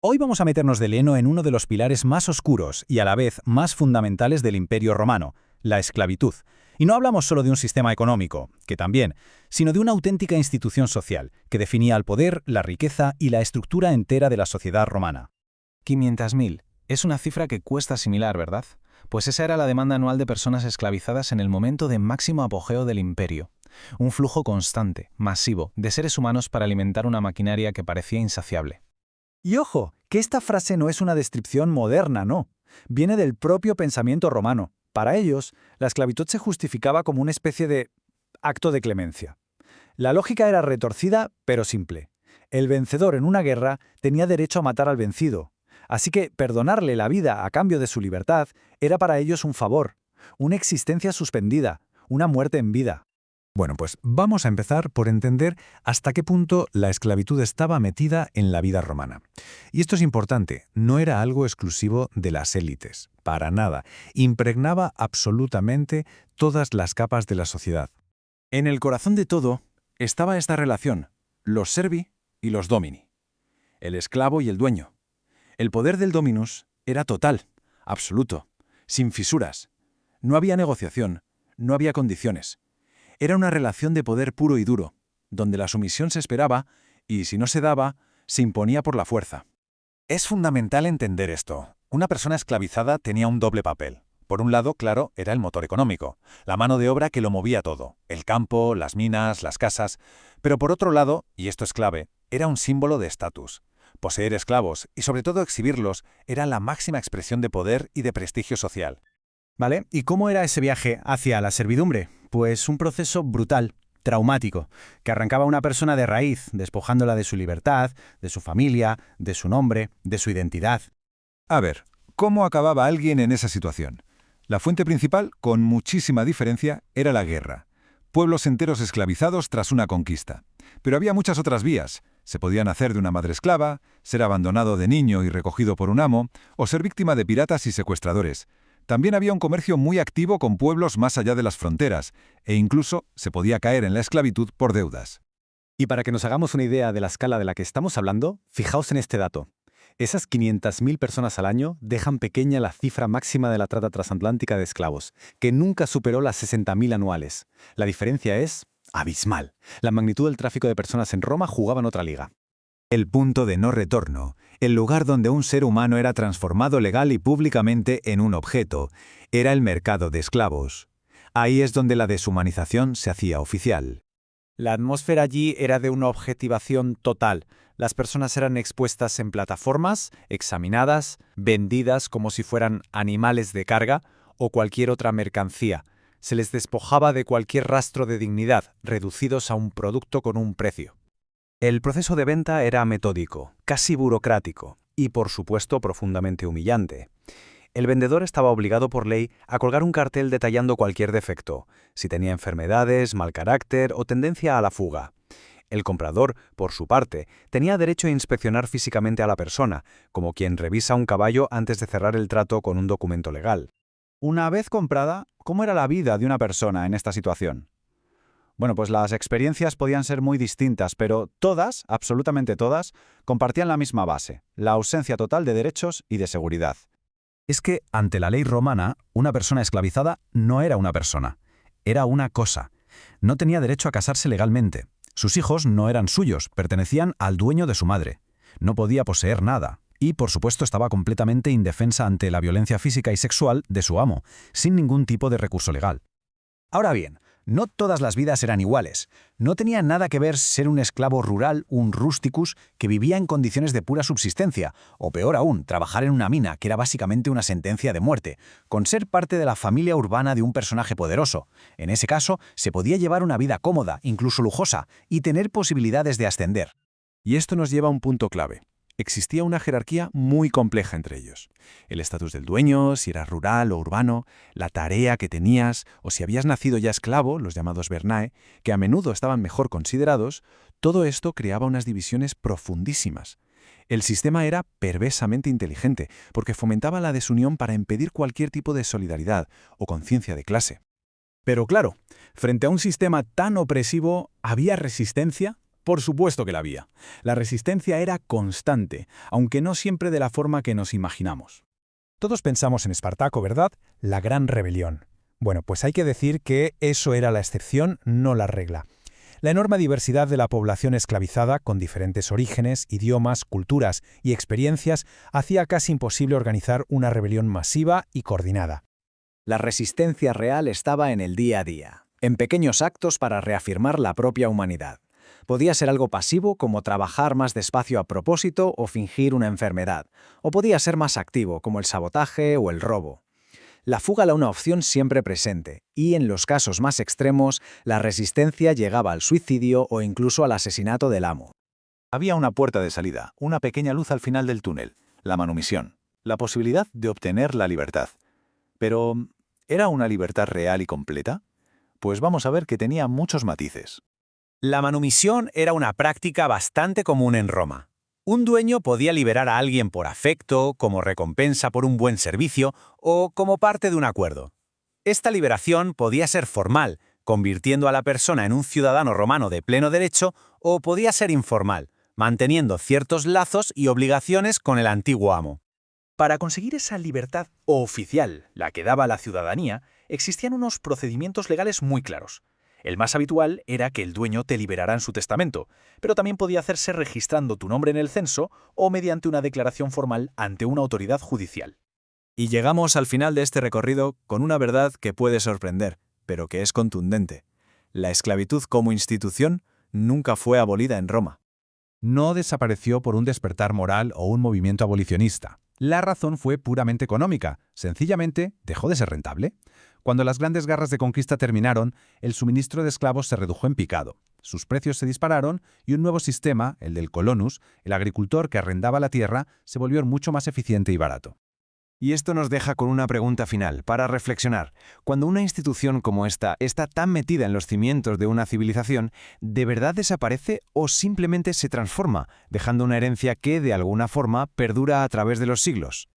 Hoy vamos a meternos de lleno en uno de los pilares más oscuros y a la vez más fundamentales del Imperio Romano, la esclavitud. Y no hablamos solo de un sistema económico, que también, sino de una auténtica institución social, que definía el poder, la riqueza y la estructura entera de la sociedad romana. 500.000. Es una cifra que cuesta asimilar, ¿verdad? Pues esa era la demanda anual de personas esclavizadas en el momento de máximo apogeo del imperio. Un flujo constante, masivo, de seres humanos para alimentar una maquinaria que parecía insaciable. Y ojo, que esta frase no es una descripción moderna, no. Viene del propio pensamiento romano. Para ellos, la esclavitud se justificaba como una especie de acto de clemencia. La lógica era retorcida, pero simple. El vencedor en una guerra tenía derecho a matar al vencido. Así que perdonarle la vida a cambio de su libertad era para ellos un favor, una existencia suspendida, una muerte en vida. Bueno, pues vamos a empezar por entender hasta qué punto la esclavitud estaba metida en la vida romana. Y esto es importante, no era algo exclusivo de las élites, para nada. Impregnaba absolutamente todas las capas de la sociedad. En el corazón de todo estaba esta relación, los servi y los domini, el esclavo y el dueño. El poder del dominus era total, absoluto, sin fisuras. No había negociación, no había condiciones. Era una relación de poder puro y duro, donde la sumisión se esperaba y, si no se daba, se imponía por la fuerza. Es fundamental entender esto. Una persona esclavizada tenía un doble papel. Por un lado, claro, era el motor económico, la mano de obra que lo movía todo, el campo, las minas, las casas. Pero por otro lado, y esto es clave, era un símbolo de estatus. Poseer esclavos, y sobre todo exhibirlos, era la máxima expresión de poder y de prestigio social. ¿Vale? ¿Y cómo era ese viaje hacia la servidumbre? Pues un proceso brutal, traumático, que arrancaba a una persona de raíz, despojándola de su libertad, de su familia, de su nombre, de su identidad. A ver, ¿cómo acababa alguien en esa situación? La fuente principal, con muchísima diferencia, era la guerra. Pueblos enteros esclavizados tras una conquista. Pero había muchas otras vías. Se podía nacer de una madre esclava, ser abandonado de niño y recogido por un amo, o ser víctima de piratas y secuestradores. También había un comercio muy activo con pueblos más allá de las fronteras, e incluso se podía caer en la esclavitud por deudas. Y para que nos hagamos una idea de la escala de la que estamos hablando, fijaos en este dato. Esas 500.000 personas al año dejan pequeña la cifra máxima de la trata transatlántica de esclavos, que nunca superó las 60.000 anuales. La diferencia es abismal. La magnitud del tráfico de personas en Roma jugaba en otra liga. El punto de no retorno, el lugar donde un ser humano era transformado legal y públicamente en un objeto, era el mercado de esclavos. Ahí es donde la deshumanización se hacía oficial. La atmósfera allí era de una objetivación total. Las personas eran expuestas en plataformas, examinadas, vendidas como si fueran animales de carga o cualquier otra mercancía. Se les despojaba de cualquier rastro de dignidad, reducidos a un producto con un precio. El proceso de venta era metódico, casi burocrático y, por supuesto, profundamente humillante. El vendedor estaba obligado por ley a colgar un cartel detallando cualquier defecto, si tenía enfermedades, mal carácter o tendencia a la fuga. El comprador, por su parte, tenía derecho a inspeccionar físicamente a la persona, como quien revisa un caballo antes de cerrar el trato con un documento legal. Una vez comprada, ¿cómo era la vida de una persona en esta situación? Bueno, pues las experiencias podían ser muy distintas, pero todas, absolutamente todas, compartían la misma base, la ausencia total de derechos y de seguridad. Es que, ante la ley romana, una persona esclavizada no era una persona, era una cosa. No tenía derecho a casarse legalmente. Sus hijos no eran suyos, pertenecían al dueño de su madre. No podía poseer nada. Y, por supuesto, estaba completamente indefensa ante la violencia física y sexual de su amo, sin ningún tipo de recurso legal. Ahora bien, no todas las vidas eran iguales. No tenía nada que ver ser un esclavo rural, un rusticus, que vivía en condiciones de pura subsistencia, o peor aún, trabajar en una mina, que era básicamente una sentencia de muerte, con ser parte de la familia urbana de un personaje poderoso. En ese caso, se podía llevar una vida cómoda, incluso lujosa, y tener posibilidades de ascender. Y esto nos lleva a un punto clave. Existía una jerarquía muy compleja entre ellos. El estatus del dueño, si eras rural o urbano, la tarea que tenías, o si habías nacido ya esclavo, los llamados vernae, que a menudo estaban mejor considerados, todo esto creaba unas divisiones profundísimas. El sistema era perversamente inteligente, porque fomentaba la desunión para impedir cualquier tipo de solidaridad o conciencia de clase. Pero claro, frente a un sistema tan opresivo, ¿había resistencia? Por supuesto que la había. La resistencia era constante, aunque no siempre de la forma que nos imaginamos. Todos pensamos en Espartaco, ¿verdad? La gran rebelión. Bueno, pues hay que decir que eso era la excepción, no la regla. La enorme diversidad de la población esclavizada, con diferentes orígenes, idiomas, culturas y experiencias, hacía casi imposible organizar una rebelión masiva y coordinada. La resistencia real estaba en el día a día, en pequeños actos para reafirmar la propia humanidad. Podía ser algo pasivo, como trabajar más despacio a propósito o fingir una enfermedad, o podía ser más activo, como el sabotaje o el robo. La fuga era una opción siempre presente, y en los casos más extremos, la resistencia llegaba al suicidio o incluso al asesinato del amo. Había una puerta de salida, una pequeña luz al final del túnel, la manumisión, la posibilidad de obtener la libertad. Pero, ¿era una libertad real y completa? Pues vamos a ver que tenía muchos matices. La manumisión era una práctica bastante común en Roma. Un dueño podía liberar a alguien por afecto, como recompensa por un buen servicio o como parte de un acuerdo. Esta liberación podía ser formal, convirtiendo a la persona en un ciudadano romano de pleno derecho, o podía ser informal, manteniendo ciertos lazos y obligaciones con el antiguo amo. Para conseguir esa libertad oficial, la que daba la ciudadanía, existían unos procedimientos legales muy claros. El más habitual era que el dueño te liberara en su testamento, pero también podía hacerse registrando tu nombre en el censo o mediante una declaración formal ante una autoridad judicial. Y llegamos al final de este recorrido con una verdad que puede sorprender, pero que es contundente. La esclavitud como institución nunca fue abolida en Roma. No desapareció por un despertar moral o un movimiento abolicionista. La razón fue puramente económica. Sencillamente, dejó de ser rentable. Cuando las grandes guerras de conquista terminaron, el suministro de esclavos se redujo en picado. Sus precios se dispararon y un nuevo sistema, el del colonus, el agricultor que arrendaba la tierra, se volvió mucho más eficiente y barato. Y esto nos deja con una pregunta final, para reflexionar. Cuando una institución como esta está tan metida en los cimientos de una civilización, ¿de verdad desaparece o simplemente se transforma, dejando una herencia que, de alguna forma, perdura a través de los siglos?